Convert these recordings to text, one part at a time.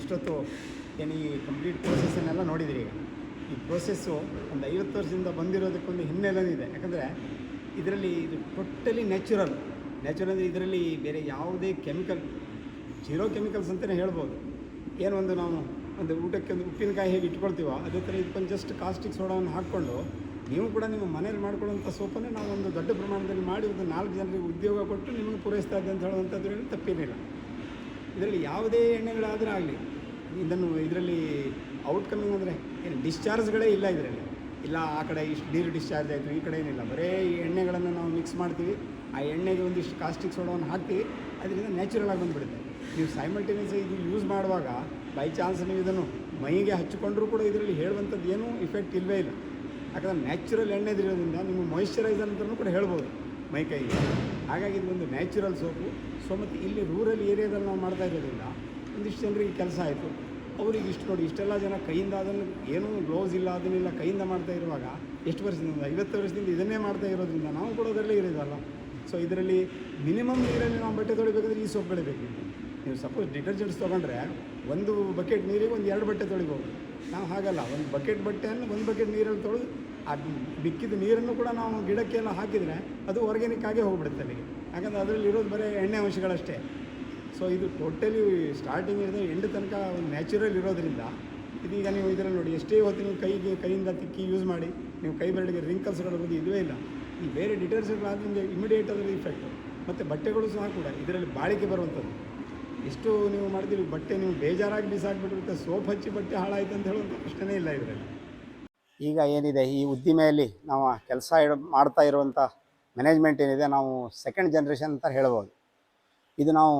ಇಷ್ಟೊತ್ತು ಏನು ಈ ಕಂಪ್ಲೀಟ್ ಪ್ರೋಸೆಸ್ಸನ್ನೆಲ್ಲ ನೋಡಿದಿರಿ. ಈಗ ಈ ಪ್ರೋಸೆಸ್ಸು ಒಂದು 50 ವರ್ಷದಿಂದ ಬಂದಿರೋದಕ್ಕೊಂದು ಹಿನ್ನೆಲೆ ಇದೆ. ಯಾಕಂದರೆ ಇದರಲ್ಲಿ ಇದು ಟೋಟಲಿ ನ್ಯಾಚುರಲ್ ಅಂದರೆ ಇದರಲ್ಲಿ ಬೇರೆ ಯಾವುದೇ ಕೆಮಿಕಲ್, ಜೀರೋ ಕೆಮಿಕಲ್ಸ್ ಅಂತಲೇ ಹೇಳ್ಬೋದು. ಏನೊಂದು ನಾವು ಒಂದು ಊಟಕ್ಕೆ ಒಂದು ಉಪ್ಪಿನಕಾಯಿ ಹೇಗೆ ಇಟ್ಕೊಳ್ತೀವೋ ಅದೇ ಥರ ಇದಕ್ಕೊಂದು ಜಸ್ಟ್ ಕಾಸ್ಟಿಕ್ ಸೋಡಾವನ್ನು ಹಾಕ್ಕೊಂಡು ನೀವು ಕೂಡ ನಿಮ್ಮ ಮನೇಲಿ ಮಾಡ್ಕೊಳ್ಳೋಂಥ ಸೋಪನ್ನೇ ನಾವು ಒಂದು ದೊಡ್ಡ ಪ್ರಮಾಣದಲ್ಲಿ ಮಾಡಿ ಒಂದು 4 ಜನರಿಗೆ ಉದ್ಯೋಗ ಕೊಟ್ಟು ನಿಮಗೆ ಪೂರೈಸ್ತಾ ಇದೆ ಅಂತ ಹೇಳುವಂಥದ್ರಲ್ಲಿ ತಪ್ಪೇನಿಲ್ಲ. ಇದರಲ್ಲಿ ಯಾವುದೇ ಎಣ್ಣೆಗಳಾದರೂ ಆಗಲಿ ಇದರಲ್ಲಿ ಔಟ್ಕಮಿಂಗ್ ಅಂದರೆ ಏನು ಡಿಸ್ಚಾರ್ಜ್ಗಳೇ ಇಲ್ಲ ಇದರಲ್ಲಿ. ಇಲ್ಲ ಆ ಕಡೆ ಇಷ್ಟು ನೀರು ಡಿಸ್ಚಾರ್ಜ್ ಆಯಿತು, ಈ ಕಡೆ ಏನಿಲ್ಲ, ಬರೀ ಈ ಎಣ್ಣೆಗಳನ್ನು ನಾವು ಮಿಕ್ಸ್ ಮಾಡ್ತೀವಿ, ಆ ಎಣ್ಣೆಗೆ ಒಂದಿಷ್ಟು ಕಾಸ್ಟಿಕ್ ಸೋಡಾವನ್ನು ಹಾಕ್ತೀವಿ, ಅದರಿಂದ ನ್ಯಾಚುರಲ್ ಆಗಿ ಬಂದುಬಿಡುತ್ತೆ. ನೀವು ಸೈಮಲ್ಟೇನಿಯಸ್ ಇದು ಯೂಸ್ ಮಾಡುವಾಗ ಬೈ ಚಾನ್ಸ್ ನೀವು ಇದನ್ನು ಮೈಗೆ ಹಚ್ಚಿಕೊಂಡ್ರೂ ಕೂಡ ಇದರಲ್ಲಿ ಹೇಳುವಂಥದ್ದು ಏನೂ ಇಫೆಕ್ಟ್ ಇಲ್ಲವೇ ಇಲ್ಲ. ಯಾಕಂದರೆ ನ್ಯಾಚುರಲ್ ಎಣ್ಣೆದಿರೋದ್ರಿಂದ ನೀವು ಮಾಯಿಶ್ಚರೈಸರ್ ಅಂತಲೂ ಕೂಡ ಹೇಳ್ಬೋದು ಮೈ ಕೈಗೆ. ಹಾಗಾಗಿ ಇದು ಒಂದು ನ್ಯಾಚುರಲ್ ಸೋಪು. ಸೊ ಮತ್ತು ಇಲ್ಲಿ ರೂರಲ್ ಏರಿಯಾದಲ್ಲಿ ನಾವು ಮಾಡ್ತಾ ಇರೋದ್ರಿಂದ ಒಂದಿಷ್ಟು ಜನರಿಗೆ ಕೆಲಸ ಆಯಿತು. ಅವ್ರಿಗೆ ಇಷ್ಟು ನೋಡಿ, ಇಷ್ಟೆಲ್ಲ ಜನ ಕೈಯಿಂದ ಅದನ್ನು ಏನೂ ಗ್ಲೌಸ್ ಇಲ್ಲ, ಅದನ್ನೆಲ್ಲ ಕೈಯಿಂದ ಮಾಡ್ತಾ ಇರುವಾಗ ಎಷ್ಟು ವರ್ಷದಿಂದ 50 ವರ್ಷದಿಂದ ಇದನ್ನೇ ಮಾಡ್ತಾ ಇರೋದ್ರಿಂದ ನಾವು ಕೂಡ ಅದರಲ್ಲೇ ಇರೋದಲ್ಲ. ಸೊ ಇದರಲ್ಲಿ ಮಿನಿಮಮ್ ನೀರಲ್ಲಿ ನಾವು ಬಟ್ಟೆ ತೊಳಿಬೇಕಾದ್ರೆ ಈ ಸೋಪ್ಗಳೇ ಬೇಕು. ನೀವು ಸಪೋಸ್ ಡಿಟರ್ಜೆಂಟ್ಸ್ ತೊಗೊಂಡ್ರೆ ಒಂದು ಬಕೆಟ್ ನೀರಿಗೆ ಒಂದು 2 ಬಟ್ಟೆ ತೊಳಿಬೋದು. ನಾವು ಹಾಗಲ್ಲ, ಒಂದು ಬಕೆಟ್ ಬಟ್ಟೆಯನ್ನು ಒಂದು ಬಕೆಟ್ ನೀರಲ್ಲಿ ತೊಳೆದು ಆ ಬಿಕ್ಕಿದ ನೀರನ್ನು ಕೂಡ ನಾವು ಗಿಡಕ್ಕೆಲ್ಲ ಹಾಕಿದರೆ ಅದು ಆರ್ಗ್ಯಾನಿಕ್ ಆಗೇ ಹೋಗ್ಬಿಡುತ್ತೆ ಅಲ್ಲಿಗೆ. ಯಾಕಂದರೆ ಅದರಲ್ಲಿ ಇರೋದು ಬರೀ ಎಣ್ಣೆ ಅಂಶಗಳಷ್ಟೇ. ಸೊ ಇದು ಟೋಟಲಿ ಸ್ಟಾರ್ಟಿಂಗಿಂದ ಎಂಡ್ ತನಕ ಒಂದು ನ್ಯಾಚುರಲ್ ಇರೋದ್ರಿಂದ ಇದೀಗ ನೀವು ಇದರಲ್ಲಿ ನೋಡಿ, ಎಷ್ಟೇ ಹೊತ್ತು ನೀವು ಕೈಯಿಂದ ತಿಕ್ಕಿ ಯೂಸ್ ಮಾಡಿ ನೀವು ಕೈ ಬೆರಳಿಗೆ ರಿಂಕಲ್ಸ್ಗಳು ಬರೋದು ಇದುವೇ ಇಲ್ಲ. ಈ ಬೇರೆ ಡಿಟರ್ಜೆಂಟ್ಗಳಾದ ನಿಮಗೆ ಇಮಿಡಿಯೇಟ್ ಅದರ ಇಫೆಕ್ಟು. ಮತ್ತು ಬಟ್ಟೆಗಳು ಸಹ ಕೂಡ ಇದರಲ್ಲಿ ಬಾಳಿಕೆ ಬರುವಂಥದ್ದು. ಎಷ್ಟು ನೀವು ಮಾಡ್ತೀವಿ ಬಟ್ಟೆ ನೀವು ಬೇಜಾರಾಗಿ ಬಿಸಾಕ್ಬಿಟ್ಟಿರುತ್ತೆ, ಸೋಪ್ ಹಚ್ಚಿ ಬಟ್ಟೆ ಹಾಳಾಯ್ತು ಅಂತ ಹೇಳುವಂಥ ಪ್ರಶ್ನೆನೇ ಇಲ್ಲ ಇದರಲ್ಲಿ. ಈಗ ಏನಿದೆ ಈ ಉದ್ದಿಮೆಯಲ್ಲಿ ನಾವು ಕೆಲಸ ಮಾಡ್ತಾ ಇರುವಂಥ ಮ್ಯಾನೇಜ್ಮೆಂಟ್ ಏನಿದೆ, ನಾವು ಸೆಕೆಂಡ್ ಜನ್ರೇಷನ್ ಅಂತ ಹೇಳ್ಬೋದು. ಇದು ನೀವು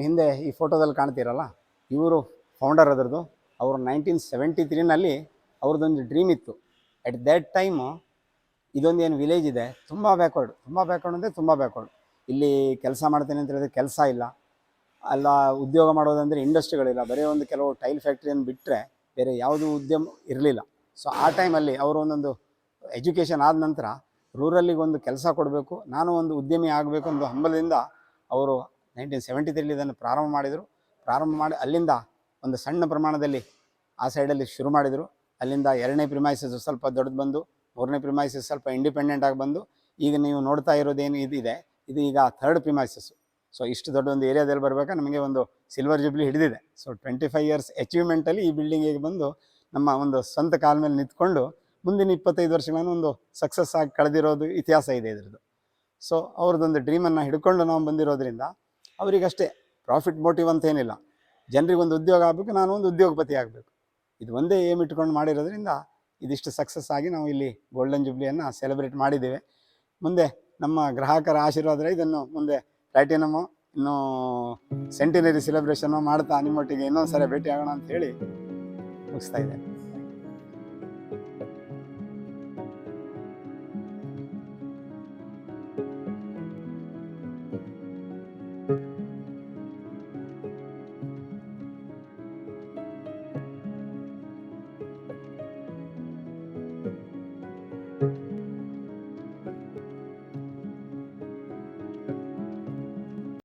ಹಿಂದೆ ಈ ಫೋಟೋದಲ್ಲಿ ಕಾಣ್ತೀರಲ್ಲ, ಇವರು ಫೌಂಡರ್ ಅದರದ್ದು. ಅವರು 1973ನಲ್ಲಿ ಅವ್ರದ್ದೊಂದು ಡ್ರೀಮ್ ಇತ್ತು. ಎಟ್ ದ್ಯಾಟ್ ಟೈಮು ಇದೊಂದು ಏನು ವಿಲೇಜ್ ಇದೆ, ತುಂಬ ಬ್ಯಾಕ್ವರ್ಡ್ ಅಂದರೆ ತುಂಬ ಬ್ಯಾಕ್ವರ್ಡ್. ಇಲ್ಲಿ ಕೆಲಸ ಮಾಡ್ತೇನೆ ಅಂತ ಹೇಳಿದ್ರೆ ಕೆಲಸ ಇಲ್ಲ, ಅಲ್ಲ ಉದ್ಯೋಗ ಮಾಡೋದಂದರೆ ಇಂಡಸ್ಟ್ರಿಗಳಿಲ್ಲ, ಬರೀ ಒಂದು ಕೆಲವು ಟೈಲ್ ಫ್ಯಾಕ್ಟ್ರಿಯನ್ನು ಬಿಟ್ಟರೆ ಬೇರೆ ಯಾವುದೂ ಉದ್ಯಮ ಇರಲಿಲ್ಲ. ಸೊ ಆ ಟೈಮಲ್ಲಿ ಅವರು ಒಂದೊಂದು ಎಜುಕೇಷನ್ ಆದ ನಂತರ ರೂರಲ್ಲಿಗೆ ಒಂದು ಕೆಲಸ ಕೊಡಬೇಕು, ನಾನು ಒಂದು ಉದ್ಯಮಿ ಆಗಬೇಕು ಒಂದು ಹಂಬಲದಿಂದ ಅವರು 1973 ಇದನ್ನು ಪ್ರಾರಂಭ ಮಾಡಿ ಅಲ್ಲಿಂದ ಒಂದು ಸಣ್ಣ ಪ್ರಮಾಣದಲ್ಲಿ ಆ ಸೈಡಲ್ಲಿ ಶುರು ಮಾಡಿದರು. ಅಲ್ಲಿಂದ 2ನೇ ಪ್ರಿಮೈಸಸ್ ಸ್ವಲ್ಪ ದೊಡ್ಡದು ಬಂದು, 3ನೇ ಪ್ರಿಮೈಸಸ್ ಸ್ವಲ್ಪ ಇಂಡಿಪೆಂಡೆಂಟ್ ಆಗಿ ಬಂದು, ಈಗ ನೀವು ನೋಡ್ತಾ ಇರೋದೇನು ಇದಿದೆ, ಇದು ಈಗ 3rd ಪ್ರಿಮೈಸಸ್ಸು. ಸೊ ಇಷ್ಟು ದೊಡ್ಡ ಒಂದು ಏರಿಯಾದಲ್ಲಿ ಬರಬೇಕಾ ನಮಗೆ ಒಂದು ಸಿಲ್ವರ್ ಜುಬ್ಲಿ ಹಿಡಿದಿದೆ. ಸೊ 25 ಇಯರ್ಸ್ ಅಚೀವ್ಮೆಂಟಲ್ಲಿ ಈ ಬಿಲ್ಡಿಂಗಿಗೆ ಬಂದು ನಮ್ಮ ಒಂದು ಸ್ವಂತ ಕಾಲ ಮೇಲೆ ನಿಂತ್ಕೊಂಡು ಮುಂದಿನ 25 ವರ್ಷಗಳನ್ನು ಒಂದು ಸಕ್ಸಸ್ ಆಗಿ ಕಳೆದಿರೋದು ಇತಿಹಾಸ ಇದೆ ಇದರದ್ದು. ಸೊ ಅವ್ರದ್ದೊಂದು ಡ್ರೀಮನ್ನು ಹಿಡ್ಕೊಂಡು ನಾವು ಬಂದಿರೋದ್ರಿಂದ ಅವರಿಗಷ್ಟೇ ಪ್ರಾಫಿಟ್ ಮೋಟಿವ್ ಅಂತ ಏನಿಲ್ಲ, ಜನರಿಗೊಂದು ಉದ್ಯೋಗ ಆಗಬೇಕು, ನಾನು ಒಂದು ಉದ್ಯೋಗಪತಿ ಆಗಬೇಕು, ಇದು ಒಂದೇ ಏಮ್ ಇಟ್ಕೊಂಡು ಮಾಡಿರೋದ್ರಿಂದ ಇದಿಷ್ಟು ಸಕ್ಸಸ್ ಆಗಿ ನಾವು ಇಲ್ಲಿ ಗೋಲ್ಡನ್ ಜುಬ್ಲಿಯನ್ನು ಸೆಲೆಬ್ರೇಟ್ ಮಾಡಿದ್ದೇವೆ. ಮುಂದೆ ನಮ್ಮ ಗ್ರಾಹಕರ ಆಶೀರ್ವಾದ ಇದನ್ನು ಮುಂದೆ ಪ್ಲಾಟಿನಮು ಇನ್ನೂ ಸೆಂಟಿನರಿ ಸೆಲೆಬ್ರೇಷನ್ನು ಮಾಡ್ತಾ ನಿಮ್ಮೊಟ್ಟಿಗೆ ಇನ್ನೊಂದು ಸರಿ ಭೇಟಿ ಆಗೋಣ ಅಂತ ಹೇಳಿ ಮುಗಿಸ್ತಾ ಇದ್ದೇನೆ.